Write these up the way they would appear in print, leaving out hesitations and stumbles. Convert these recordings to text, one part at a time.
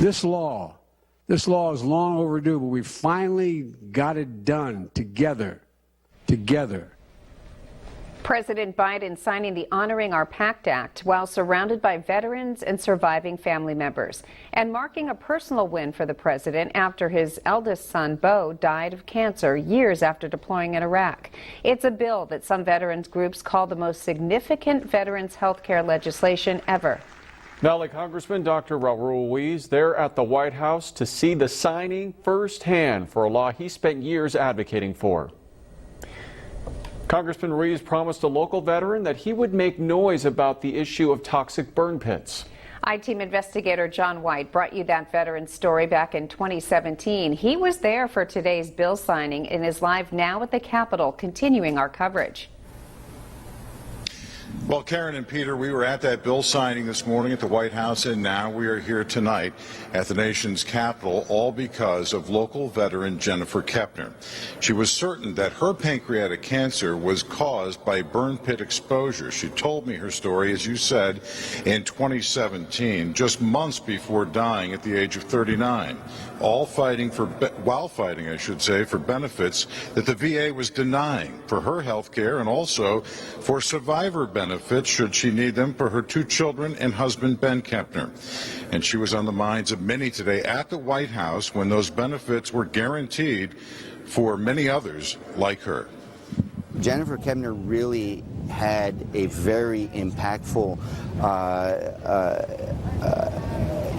This law is long overdue, but we finally got it done together. President Biden signing the Honoring Our PACT Act while surrounded by veterans and surviving family members, and marking a personal win for the president after his eldest son, Beau, died of cancer years after deploying in Iraq. It's a bill that some veterans groups call the most significant veterans health care legislation ever. Valley Congressman Dr. Raul Ruiz there at the White House to see the signing firsthand for a law he spent years advocating for. Congressman Ruiz promised a local veteran that he would make noise about the issue of toxic burn pits. I-Team investigator John White brought you that veteran's story back in 2017. He was there for today's bill signing and is live now at the Capitol, continuing our coverage. Well, Karen and Peter, we were at that bill signing this morning at the White House, and now we are here tonight at the nation's capital, all because of local veteran Jennifer Kepner. She was certain that her pancreatic cancer was caused by burn pit exposure. She told me her story, as you said, in 2017, just months before dying at the age of 39, while fighting, for benefits that the VA was denying for her health care and also for survivor benefits should she need them for her 2 children and husband, Ben Kepner. And she was on the minds of many today at the White House when those benefits were guaranteed for many others like her. Jennifer Kepner really had a very impactful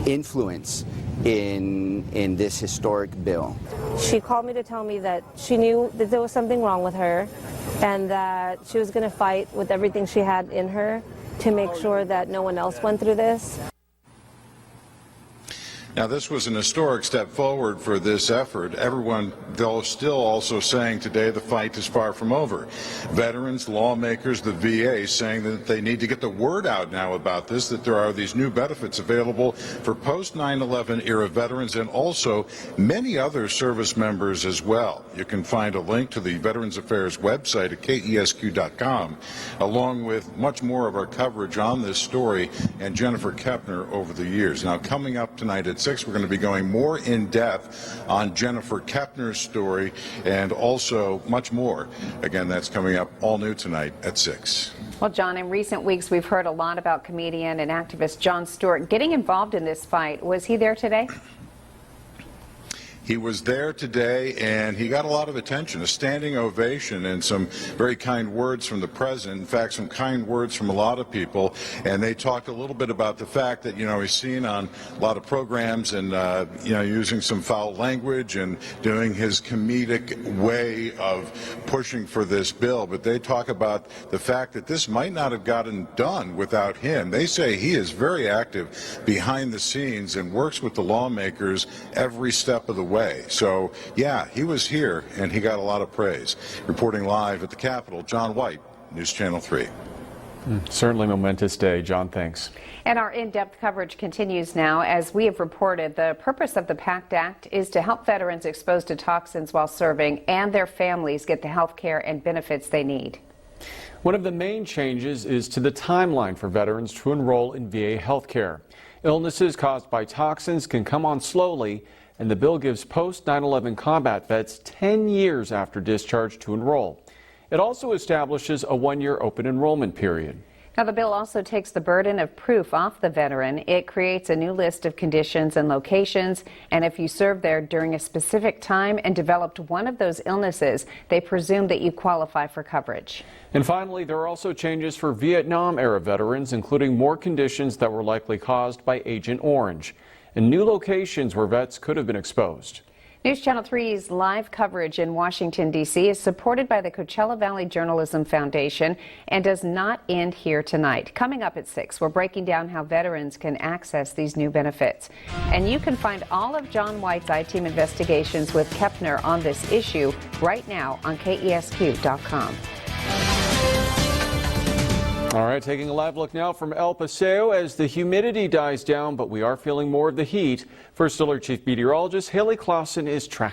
influence in this historic bill. She called me to tell me that she knew that there was something wrong with her and that she was going to fight with everything she had in her to make sure that no one else went through this. Now, this was an historic step forward for this effort. Everyone, though, still also saying today the fight is far from over. Veterans, lawmakers, the VA saying that they need to get the word out now about this, that there are these new benefits available for post-9/11 era veterans and also many other service members as well. You can find a link to the Veterans Affairs website at KESQ.com, along with much more of our coverage on this story and Jennifer Kepner over the years. Now, coming up tonight at 6, we're going to be going more in depth on Jennifer Kepner's story and also much more. Again, that's coming up all new tonight at 6. Well, John, in recent weeks we've heard a lot about comedian and activist Jon Stewart getting involved in this fight. Was he there today? He was there today, and he got a lot of attention, a standing ovation, and some very kind words from the president. In fact, some kind words from a lot of people. And they talked a little bit about the fact that, he's seen on a lot of programs and, using some foul language and doing his comedic way of pushing for this bill. But they talk about the fact that this might not have gotten done without him. They say he is very active behind the scenes and works with the lawmakers every step of the way. So, yeah, he was here, and he got a lot of praise. Reporting live at the Capitol, John White, News Channel 3. Certainly momentous day. John, thanks. And our in-depth coverage continues now. As we have reported, the purpose of the PACT Act is to help veterans exposed to toxins while serving and their families get the health care and benefits they need. One of the main changes is to the timeline for veterans to enroll in VA health care. Illnesses caused by toxins can come on slowly, and the bill gives post-9/11 combat vets 10 years after discharge to enroll. It also establishes a 1-year open enrollment period. Now, the bill also takes the burden of proof off the veteran. It creates a new list of conditions and locations, and if you served there during a specific time and developed one of those illnesses, they presume that you qualify for coverage. And finally, there are also changes for Vietnam-era veterans, including more conditions that were likely caused by Agent Orange, and new locations where vets could have been exposed. News Channel 3's live coverage in Washington, D.C. is supported by the Coachella Valley Journalism Foundation and does not end here tonight. Coming up at 6, we're breaking down how veterans can access these new benefits. And you can find all of John White's I-Team investigations with Kepner on this issue right now on KESQ.com. All right, taking a live look now from El Paseo as the humidity dies down, but we are feeling more of the heat. First Alert Chief Meteorologist Haley Clausen is tracking.